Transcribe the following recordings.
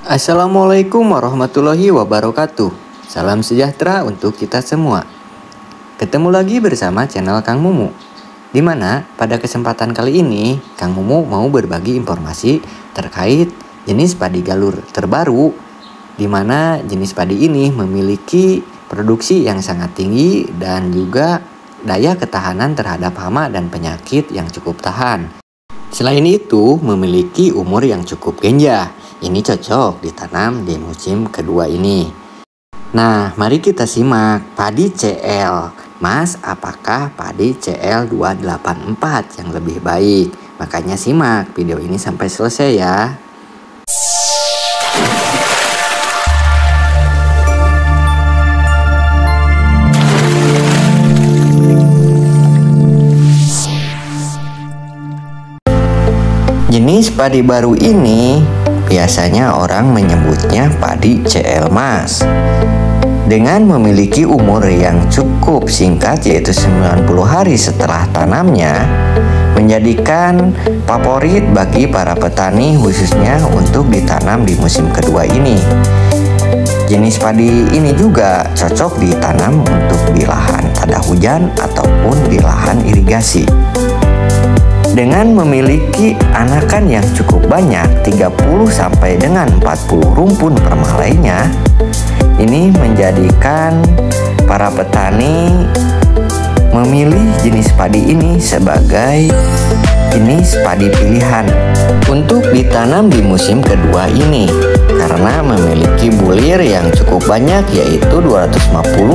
Assalamualaikum warahmatullahi wabarakatuh. Salam sejahtera untuk kita semua. Ketemu lagi bersama channel Kang Mumu, di mana pada kesempatan kali ini Kang Mumu mau berbagi informasi terkait jenis padi galur terbaru, di mana jenis padi ini memiliki produksi yang sangat tinggi dan juga daya ketahanan terhadap hama dan penyakit yang cukup tahan. Selain itu, memiliki umur yang cukup genjah. Ini cocok ditanam di musim kedua ini. Nah, mari kita simak padi CL. Mas, apakah padi CL 284 yang lebih baik? Makanya simak video ini sampai selesai ya. Jenis padi baru ini biasanya orang menyebutnya padi CL Mas. Dengan memiliki umur yang cukup singkat yaitu 90 hari setelah tanamnya, menjadikan favorit bagi para petani khususnya untuk ditanam di musim kedua ini. Jenis padi ini juga cocok ditanam untuk di lahan tada hujan ataupun di lahan irigasi. Dengan memiliki anakan yang cukup banyak, 30 sampai dengan 40 rumpun per malainya, ini menjadikan para petani memilih jenis padi ini sebagai jenis padi pilihan untuk ditanam di musim kedua ini, karena memiliki bulir yang cukup banyak yaitu 250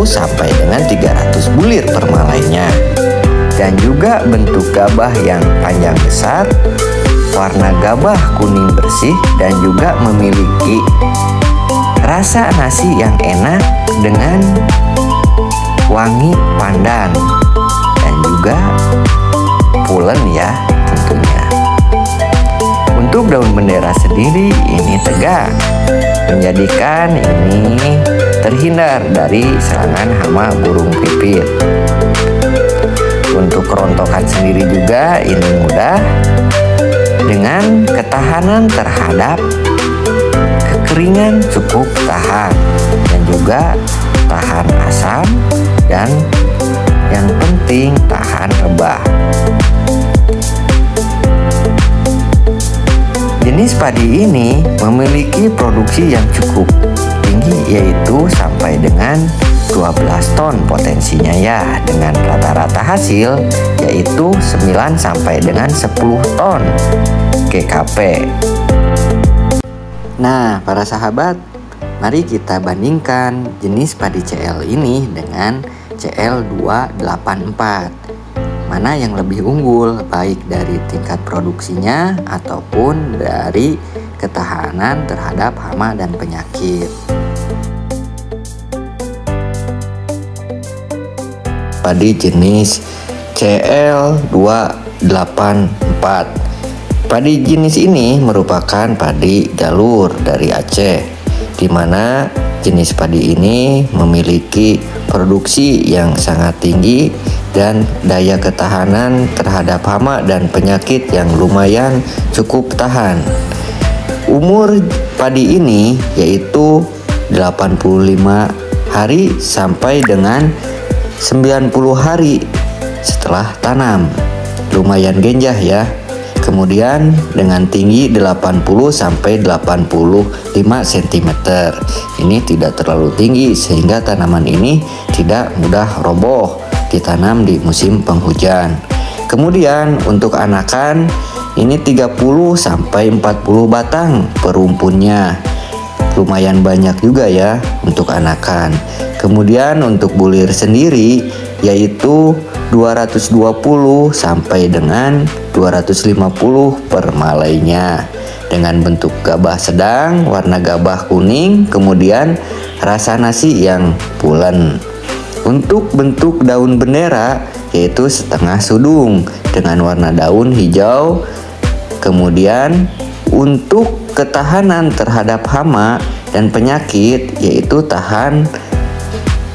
sampai dengan 300 bulir per malainya. Dan juga bentuk gabah yang panjang besar, warna gabah kuning bersih, dan juga memiliki rasa nasi yang enak dengan wangi pandan dan juga pulen ya tentunya. Untuk daun bendera sendiri ini tegak, menjadikan ini terhindar dari serangan hama burung pipit. Untuk kerontokan sendiri juga ini mudah, dengan ketahanan terhadap kekeringan cukup tahan, dan juga tahan asam, dan yang penting tahan rebah. Jenis padi ini memiliki produksi yang cukup tinggi yaitu sampai dengan 12 ton potensinya ya, dengan rata-rata hasil yaitu 9 sampai dengan 10 ton GKP. Nah, para sahabat, mari kita bandingkan jenis padi CL ini dengan CL 284. Mana yang lebih unggul baik dari tingkat produksinya ataupun dari ketahanan terhadap hama dan penyakit. Padi jenis CL 284. Padi jenis ini merupakan padi galur dari Aceh, di mana jenis padi ini memiliki produksi yang sangat tinggi dan daya ketahanan terhadap hama dan penyakit yang lumayan cukup tahan. Umur padi ini yaitu 85 hari sampai dengan 90 hari setelah tanam. Lumayan genjah ya. Kemudian dengan tinggi 80 sampai 85 cm. Ini tidak terlalu tinggi sehingga tanaman ini tidak mudah roboh ditanam di musim penghujan. Kemudian untuk anakan ini 30 sampai 40 batang per rumpunnya. Lumayan banyak juga ya untuk anakan. Kemudian untuk bulir sendiri yaitu 220 sampai dengan 250 per malainya, dengan bentuk gabah sedang, warna gabah kuning, kemudian rasa nasi yang pulen. Untuk bentuk daun bendera yaitu setengah sudung dengan warna daun hijau. Kemudian untuk ketahanan terhadap hama dan penyakit yaitu tahan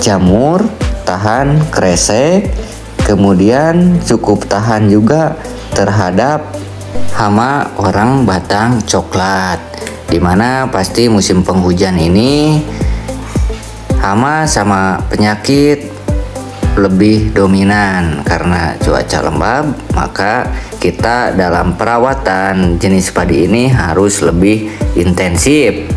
jamur, tahan kresek, kemudian cukup tahan juga terhadap hama orang batang coklat. Dimana pasti musim penghujan ini hama sama penyakit lebih dominan karena cuaca lembab, maka kita dalam perawatan jenis padi ini harus lebih intensif,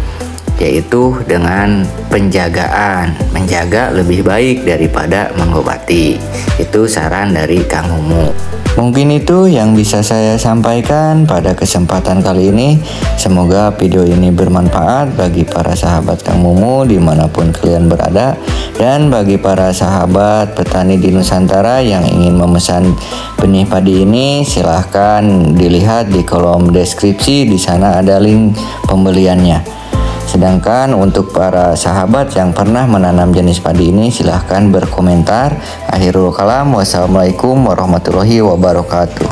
yaitu dengan penjagaan, menjaga lebih baik daripada mengobati. Itu saran dari Kang Mumu. Mungkin itu yang bisa saya sampaikan pada kesempatan kali ini. Semoga video ini bermanfaat bagi para sahabat Kang Mumu dimanapun kalian berada, dan bagi para sahabat petani di Nusantara yang ingin memesan benih padi ini, silahkan dilihat di kolom deskripsi. Di sana ada link pembeliannya. Sedangkan untuk para sahabat yang pernah menanam jenis padi ini, silahkan berkomentar. Akhirul kalam, wassalamualaikum warahmatullahi wabarakatuh.